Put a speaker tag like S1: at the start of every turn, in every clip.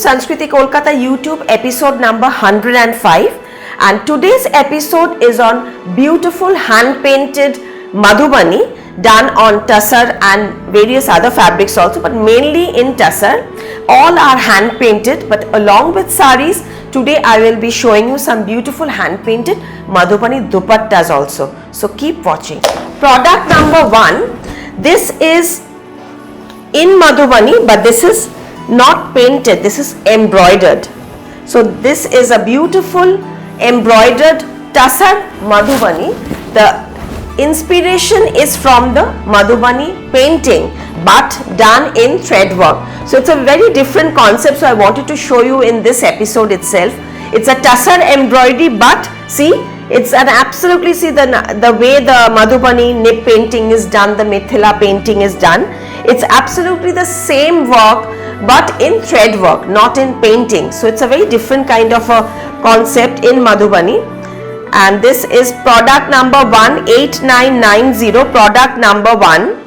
S1: Sanskriti Kolkata YouTube episode number 105, and today's episode is on beautiful hand painted Madhubani done on tussar and various other fabrics also, but mainly in tussar. All are hand painted, but along with saris today I will be showing you some beautiful hand painted Madhubani dupattas also. So keep watching. Product number 1, this is in Madhubani, but this is not painted, this is embroidered. So this is a beautiful embroidered tussar Madhubani. The inspiration is from the Madhubani painting but done in thread work. So it's a very different concept, so I wanted to show you in this episode itself. It's a tussar embroidery, but see, it's an absolutely, see the way the Madhubani nib painting is done, the Mithila painting is done. It's absolutely the same work but in thread work, not in painting. So it's a very different kind of a concept in Madhubani. And this is product number 1, 8990, product number 1.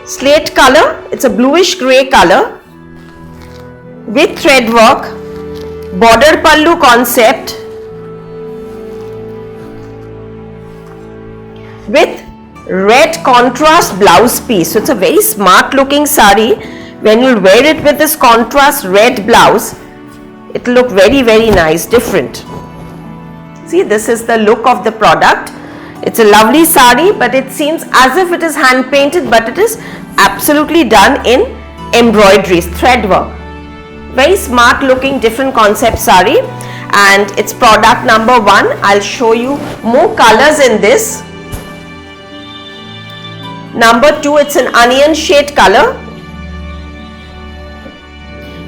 S1: Slate color, it's a bluish grey color with thread work, border pallu concept with red contrast blouse piece. So it's a very smart looking sari. When you wear it with this contrast red blouse, it will look very nice, different. See, this is the look of the product. It's a lovely sari, but it seems as if it is hand painted, but it is absolutely done in embroideries, thread work. Very smart looking, different concept sari, and it's product number 1. I'll show you more colors in this. Number 2, it's an onion shade color.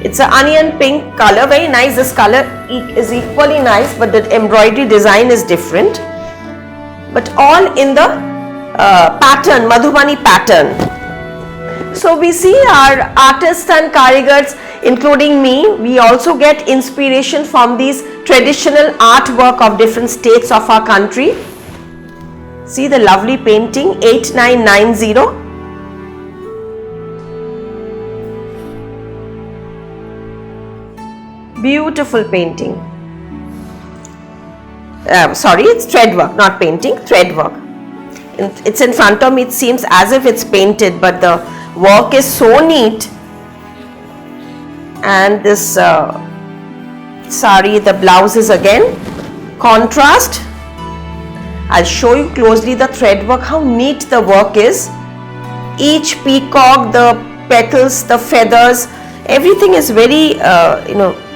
S1: It's an onion pink color, very nice. This color is equally nice, but the embroidery design is different. But all in the pattern, Madhubani pattern. So we see our artists and karigars, including me, we also get inspiration from these traditional artwork of different states of our country. See the lovely painting, 8990. Beautiful painting. Sorry, it's thread work, not painting, thread work. It's in front of me, it seems as if it's painted, but the work is so neat. And this sari, the blouse is again contrast. I'll show you closely the thread work, how neat the work is. Each peacock, the petals, the feathers, everything is very,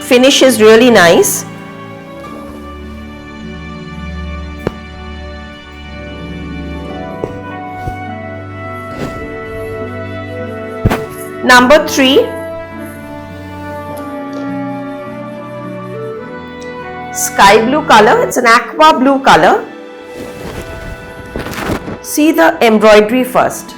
S1: finish is really nice. Number 3, sky blue color, it's an aqua blue color. See the embroidery first.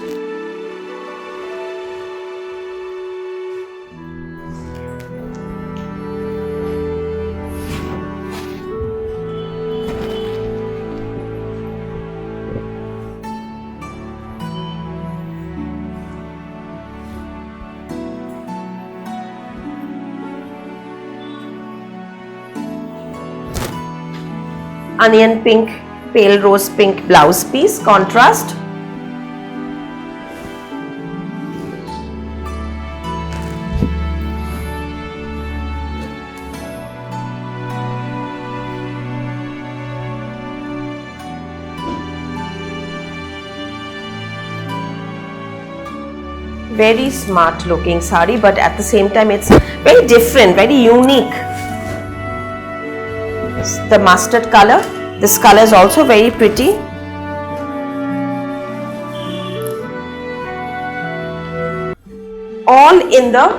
S1: Onion pink, pale rose pink blouse piece, contrast. Very smart looking sari, but at the same time it's very different, very unique. The mustard color, this color is also very pretty. All in the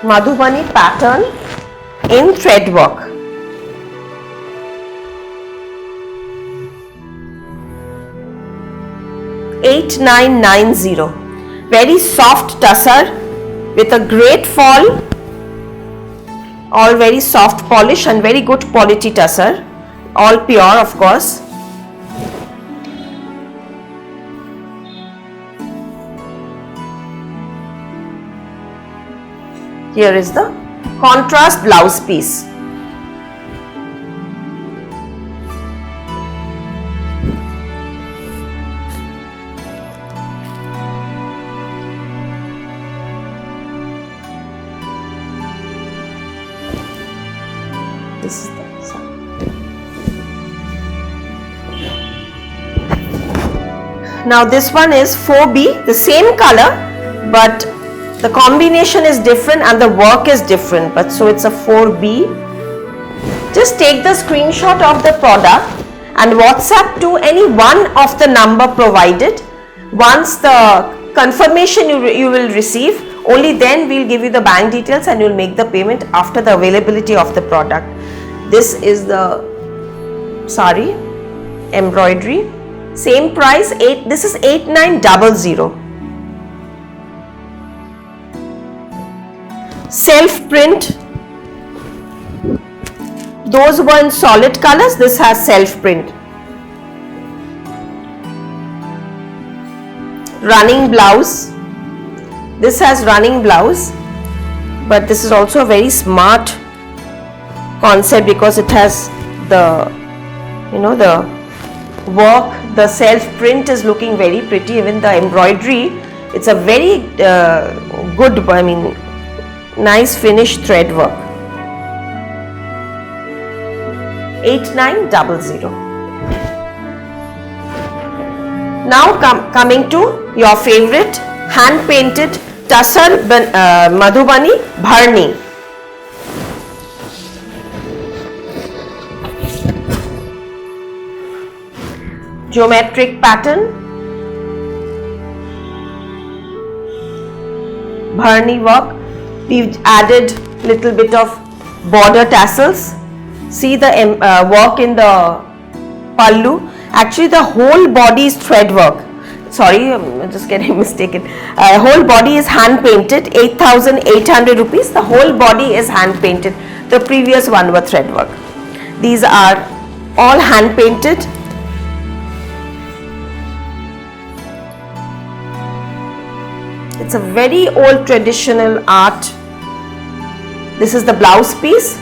S1: Madhubani pattern in thread work. $8990. Very soft tussar with a great fall. All very soft polish and very good quality tussar. All pure, of course. Here is the contrast blouse piece. This is the side. Now this one is 4B, the same color, but the combination is different and the work is different, but so it's a 4B. Just take the screenshot of the product and WhatsApp to any one of the number provided. Once the confirmation you will receive, only then we'll give you the bank details and you'll make the payment after the availability of the product. This is the sari, embroidery, same price, this is 8900. Self print, those were in solid colors, this has self print. Running blouse, this has running blouse, but this is also a very smart concept because it has the, the work, the self print is looking very pretty. Even the embroidery, it's a very good, nice finished thread work. 8900. Now coming to your favorite hand painted Tussar Madhubani Bharni. Geometric pattern, Bharni work. We've added little bit of border tassels. See the work in the pallu. Actually the whole body is thread work. Sorry, I'm just getting mistaken. Whole body is hand painted, 8,800 rupees. The whole body is hand painted. The previous one were thread work. These are all hand painted. It's a very old traditional art. This is the blouse piece.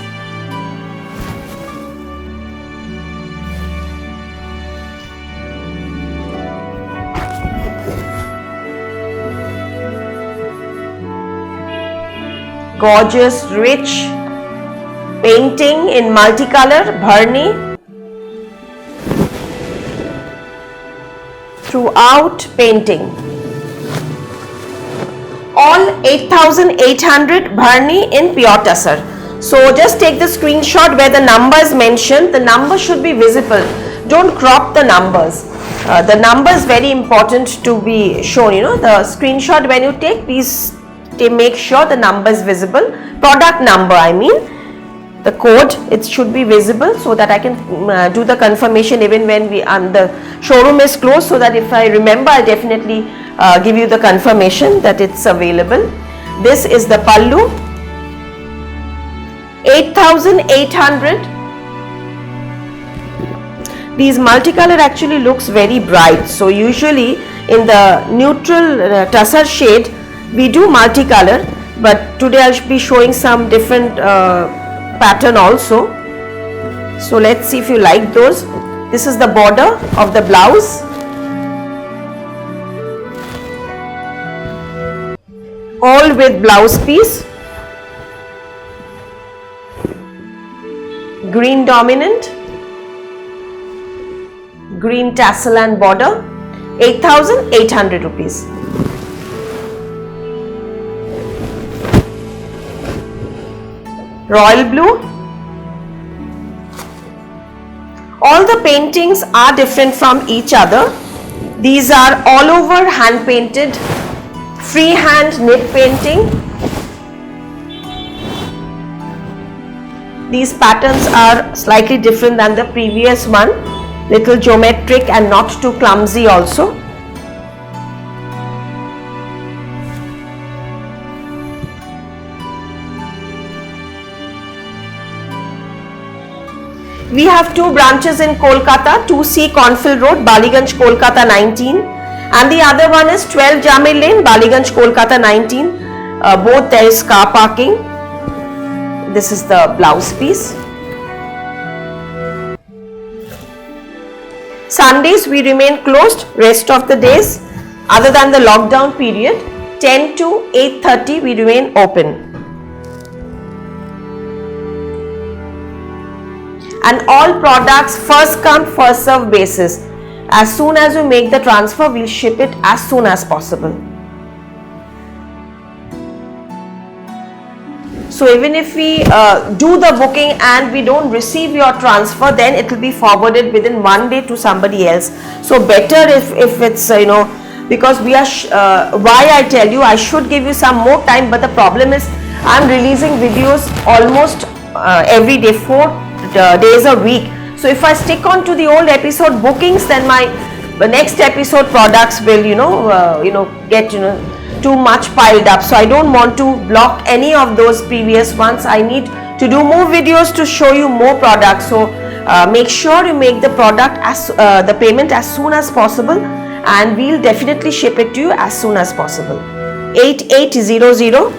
S1: Gorgeous, rich painting in multicolor, Bharni. Throughout painting. All 8,800 Bharni in pure tussar. So just take the screenshot where the number is mentioned. The number should be visible. Don't crop the numbers. The number is very important to be shown. The screenshot when you take, please make sure the number is visible. Product number, the code, it should be visible so that I can do the confirmation even when the showroom is closed, so that if I remember, I'll definitely give you the confirmation that it's available. This is the pallu, 8,800. These multicolor actually looks very bright. So usually in the neutral tussar shade, we do multicolor, but today I'll be showing some different pattern also. So let's see if you like those. This is the border of the blouse. All with blouse piece. Green dominant. Green tassel and border. 8,800 rupees. Royal blue. All the paintings are different from each other. These are all over hand painted, freehand knit painting. These patterns are slightly different than the previous one, little geometric and not too clumsy also. We have two branches in Kolkata, 2C Cornfield Road, Baliganj, Kolkata 19, and the other one is 12 Jamir Lane, Baliganj, Kolkata 19. Both there is car parking. This is the blouse piece. Sundays we remain closed, rest of the days other than the lockdown period 10 to 8:30 we remain open. And all products first come first serve basis. As soon as you make the transfer, we'll ship it as soon as possible. So even if we do the booking and we don't receive your transfer, then it will be forwarded within 1 day to somebody else. So better if it's because we are why I tell you I should give you some more time, but the problem is I'm releasing videos almost every day, 4 days a week. So if I stick on to the old episode bookings, then my next episode products will get too much piled up. So I don't want to block any of those previous ones. I need to do more videos to show you more products. So make sure you make the product the payment as soon as possible, and we'll definitely ship it to you as soon as possible. 8800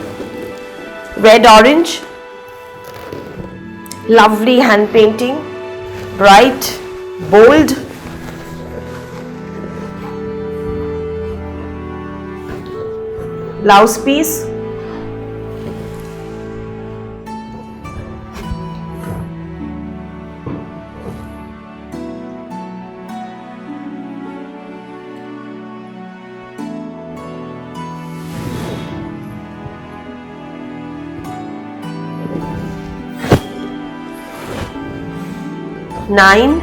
S1: red orange, lovely hand painting, bright, bold. Blouse piece. Nine.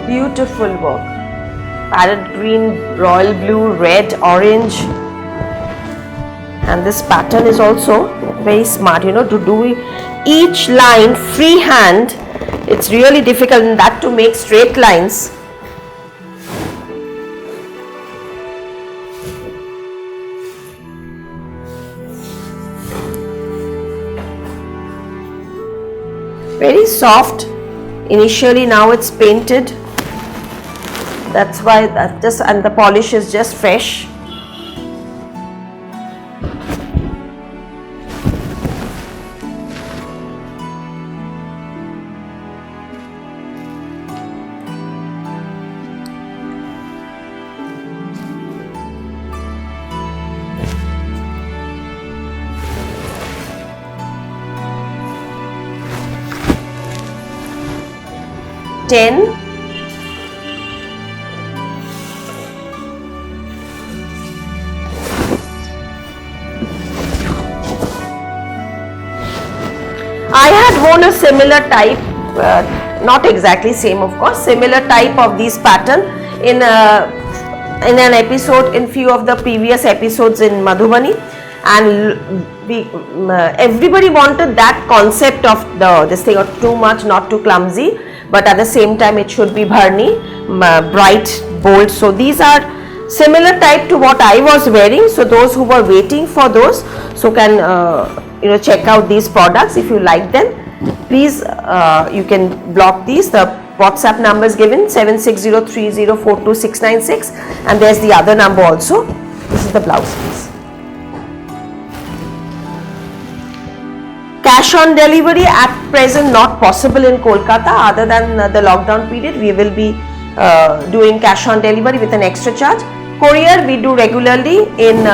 S1: Beautiful work. Parrot green, royal blue, red, orange. And this pattern is also very smart, to do each line freehand. It's really difficult in that to make straight lines. Very soft initially, now it's painted. That's why and the polish is just fresh. Ten. I had worn a similar type, not exactly same of course, similar type of these pattern in an episode, in few of the previous episodes in Madhubani, and everybody wanted that concept of this thing, or too much, not too clumsy, but at the same time it should be bharni, bright, bold. So these are similar type to what I was wearing. So those who were waiting for those, so can check out these products. If you like them, please you can block these. The WhatsApp number is given 7603042696, and there's the other number also. This is the blouse piece. Cash on delivery at present not possible in Kolkata. Other than the lockdown period, we will be doing cash on delivery with an extra charge. Courier we do regularly in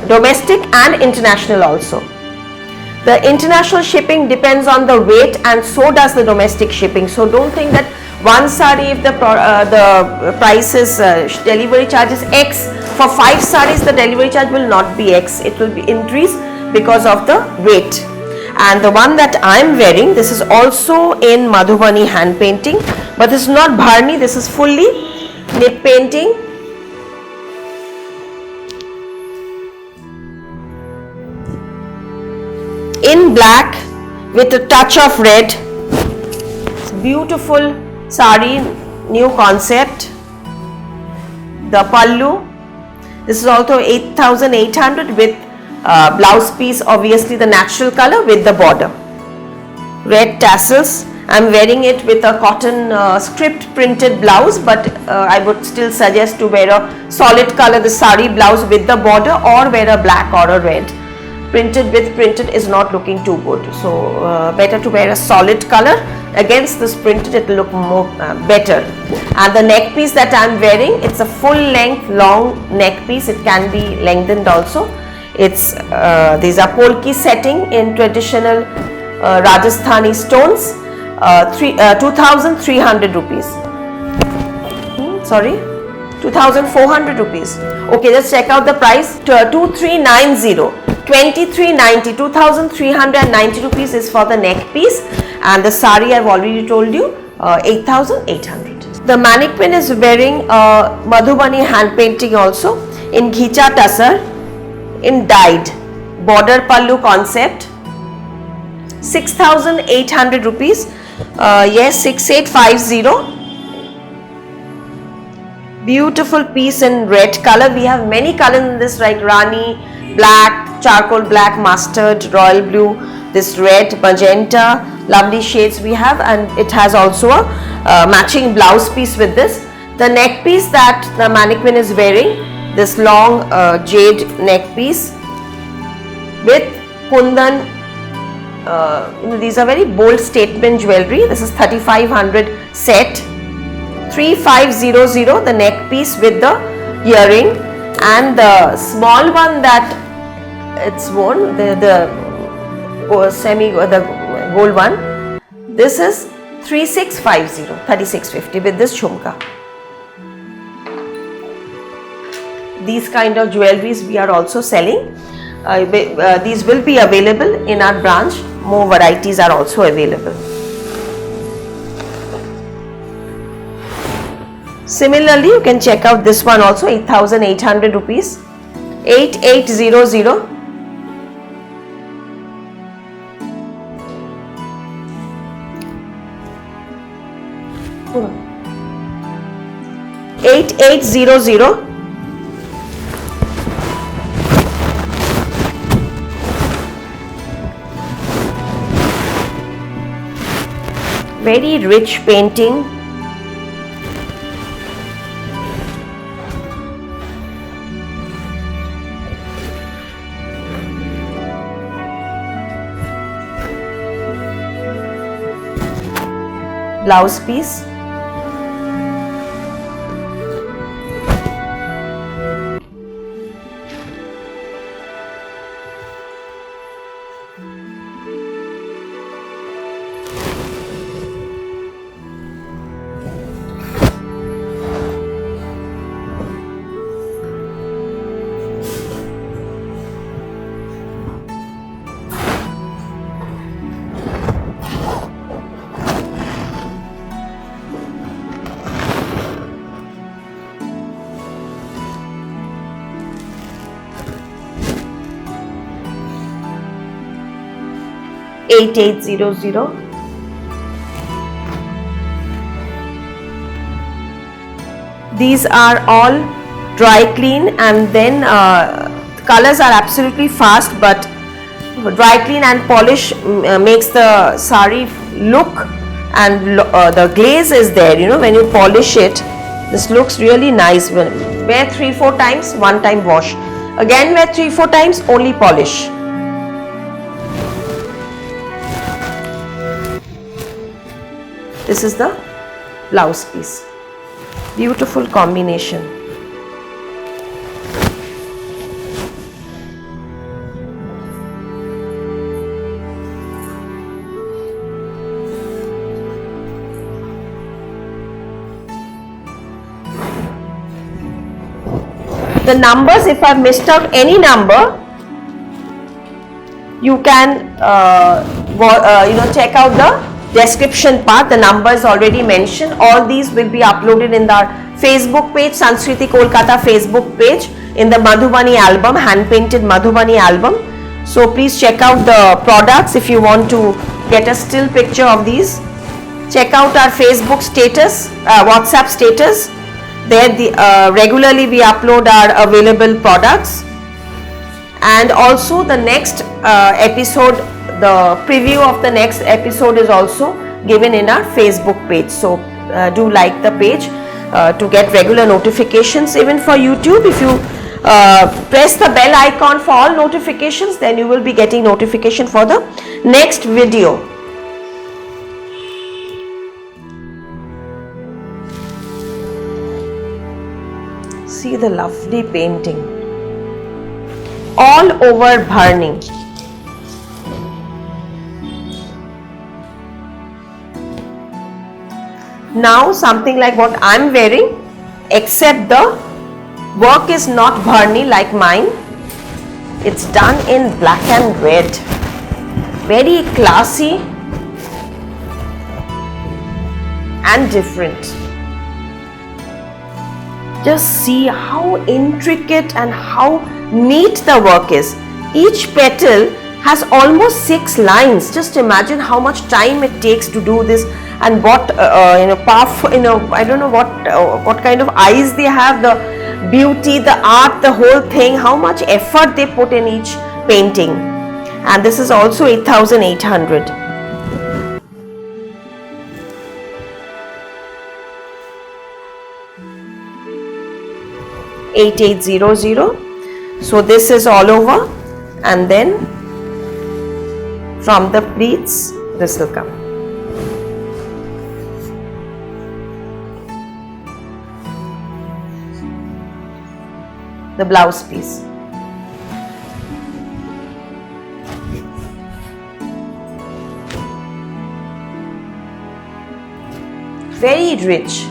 S1: domestic and international also. The international shipping depends on the weight, and so does the domestic shipping. So don't think that one sari, if the price is delivery charge is X, for 5 saris the delivery charge will not be X. It will be increased because of the weight. And the one that I am wearing, this is also in Madhubani hand painting, but this is not bharni, this is fully nip painting. In black with a touch of red. It's beautiful sari, new concept. The pallu, this is also 8,800 with Blouse piece, obviously the natural color with the border. Red tassels. I'm wearing it with a cotton script printed blouse, but I would still suggest to wear a solid color, the sari blouse with the border, or wear a black or a red. Printed with printed is not looking too good, so better to wear a solid color. Against this printed, it will look more better. And the neck piece that I'm wearing, it's a full length long neck piece. It can be lengthened also. It's these are polki setting in traditional Rajasthani stones. 2,300 rupees. Sorry, 2,400 rupees. Okay, let's check out the price. 2390, 2390, 2,390 rupees is for the neck piece, and the sari I've already told you 8,800. The mannequin is wearing Madhubani hand painting also in Ghicha Tussar in dyed border pallu concept. 6,800 rupees. Yes, 6850. Beautiful piece in red color. We have many colors in this, like Rani, black, charcoal black, mustard, royal blue, this red, magenta, lovely shades we have, and it has also a matching blouse piece with this. The neck piece that the mannequin is wearing, this long jade neck piece with kundan. These are very bold statement jewelry. This is 3,500 set. 3,500 the neck piece with the earring, and the small one that it's worn, the gold one. This is 3,650, 3,650 with this jhumka. These kind of jewelries we are also selling. These will be available in our branch. More varieties are also available. Similarly, you can check out this one also, 8,800 rupees. 8800. Very rich painting. Blouse piece. $8800. These are all dry clean, and then colors are absolutely fast, but dry clean and polish makes the sari look, and the glaze is there, when you polish it. This looks really nice. Wear 3-4 times, 1 time wash. Again wear 3-4 times, only polish. This is the blouse piece. Beautiful combination. The numbers, if I missed out any number, you can check out the description part. The number is already mentioned. All these will be uploaded in the Facebook page, Sanskriti Kolkata Facebook page, in the Madhubani album, hand painted Madhubani album. So please check out the products. If you want to get a still picture of these, check out our Facebook status, WhatsApp status. There regularly we upload our available products, And also the next episode, the preview of the next episode is also given in our Facebook page. So do like the page to get regular notifications. Even for YouTube, if you press the bell icon for all notifications, then you will be getting notification for the next video. See the lovely painting all over Bharni. Now something like what I am wearing, except the work is not Bharni like mine. It's done in black and red. Very classy and different. Just see how intricate and how neat the work is. Each petal has almost 6 lines. Just imagine how much time it takes to do this, and what powerful, I don't know what kind of eyes they have, the beauty, the art, the whole thing, how much effort they put in each painting. And this is also 8,800. 8800. So this is all over, and then from the pleats this will come. The blouse piece. Very rich.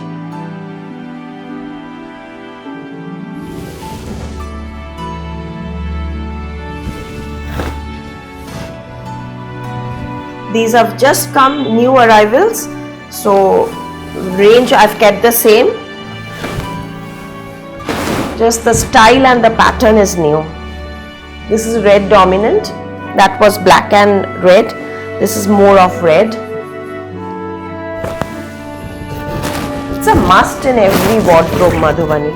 S1: These have just come, new arrivals, so range I've kept the same. Just the style and the pattern is new. This is red dominant. That was black and red. This is more of red. It's a must in every wardrobe, Madhubani.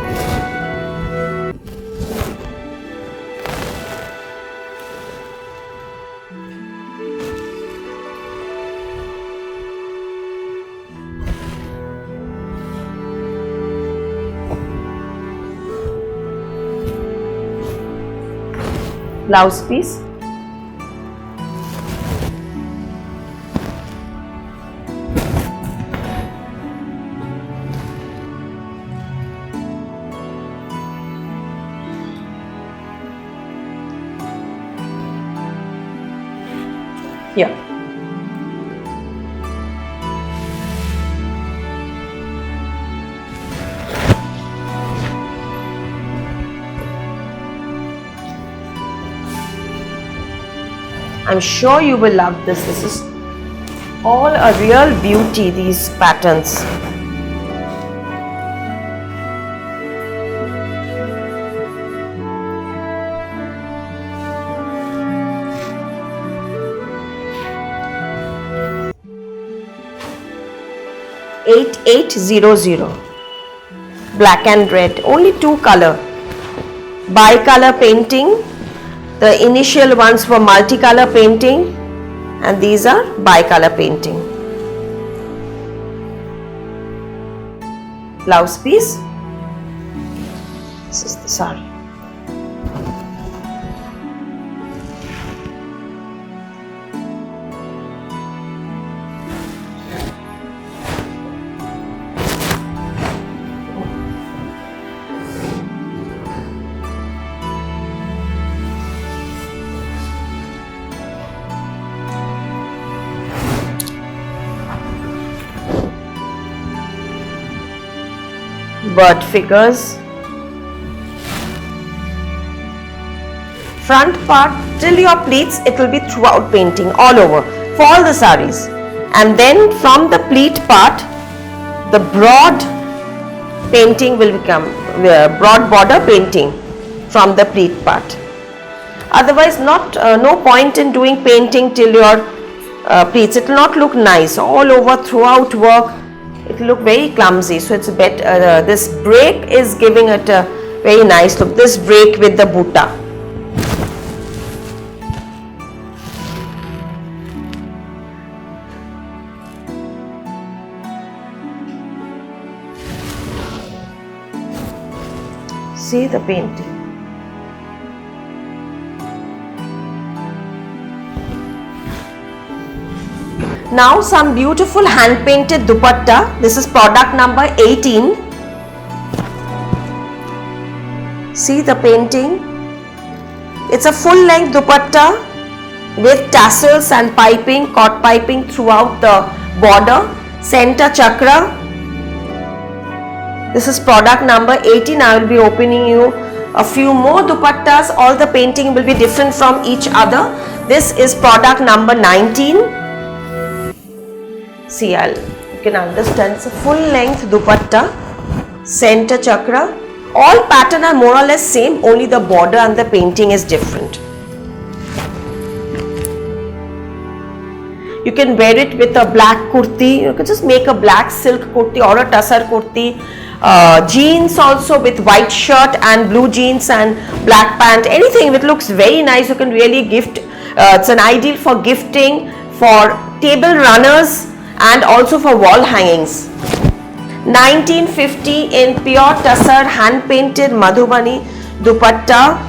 S1: Blouse piece. Here. I'm sure you will love this. This is all a real beauty, these patterns. $8800. Black and red. Only 2 color. Bicolor painting. The initial ones were multicolor painting, and these are bicolor painting. Blouse piece. This is the sari. Bird figures. Front part till your pleats, it will be throughout painting all over for all the saris, and then from the pleat part the broad painting will become broad border painting from the pleat part. Otherwise no point in doing painting till your pleats. It will not look nice all over throughout work. It will look very clumsy. So it's a bit this break is giving it a very nice look. This break with the butta. See the painting. Now some beautiful hand painted dupatta. This is product number 18. See the painting. It's a full length dupatta with tassels and piping, caught piping throughout the border, center chakra. This is product number 18. I will be opening you a few more dupattas. All the painting will be different from each other. This is product number 19. See, you can understand it's a full length dupatta, center chakra. All pattern are more or less same, only the border and the painting is different. You can wear it with a black kurti. You can just make a black silk kurti or a tussar kurti. Jeans also with white shirt and blue jeans and black pant. Anything which looks very nice, you can really gift. It's an ideal for gifting, for table runners, and also for wall hangings. 1950 in pure tussar hand painted Madhubani dupatta.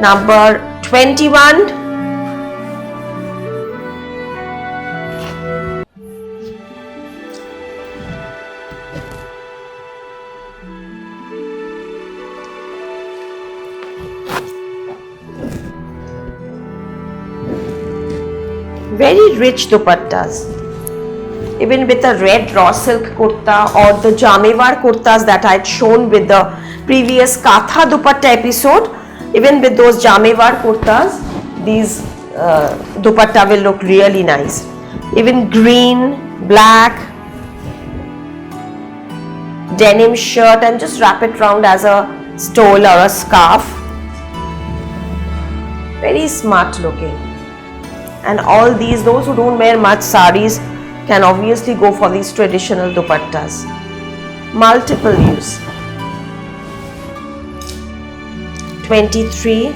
S1: Number 21. Very rich dupattas. Even with the red raw silk kurta or the jamewar kurtas that I had shown with the previous Katha dupatta episode, even with those jamewar kurtas, these dupatta will look really nice. Even green, black, denim shirt, and just wrap it round as a stole or a scarf. Very smart looking. And all these, those who don't wear much saris can obviously go for these traditional dupattas. Multiple use. 23.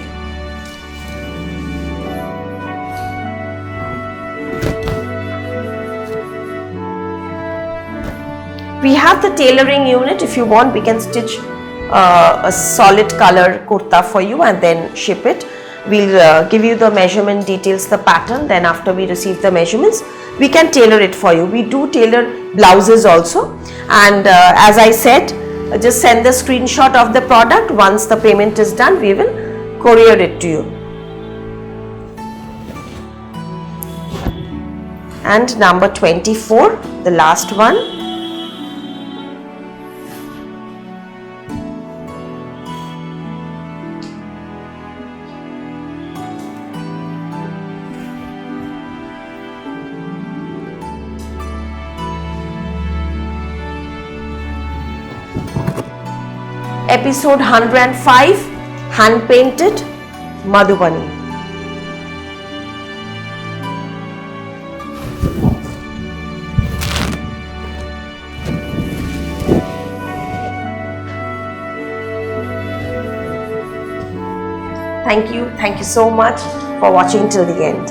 S1: We have the tailoring unit. If you want, we can stitch a solid color kurta for you and then ship it. We'll give you the measurement details, the pattern. Then after we receive the measurements, we can tailor it for you. We do tailor blouses also. And as I said, just send the screenshot of the product. Once the payment is done, we will courier it to you. And number 24, the last one. Episode 105, hand painted Madhubani. Thank you so much for watching till the end.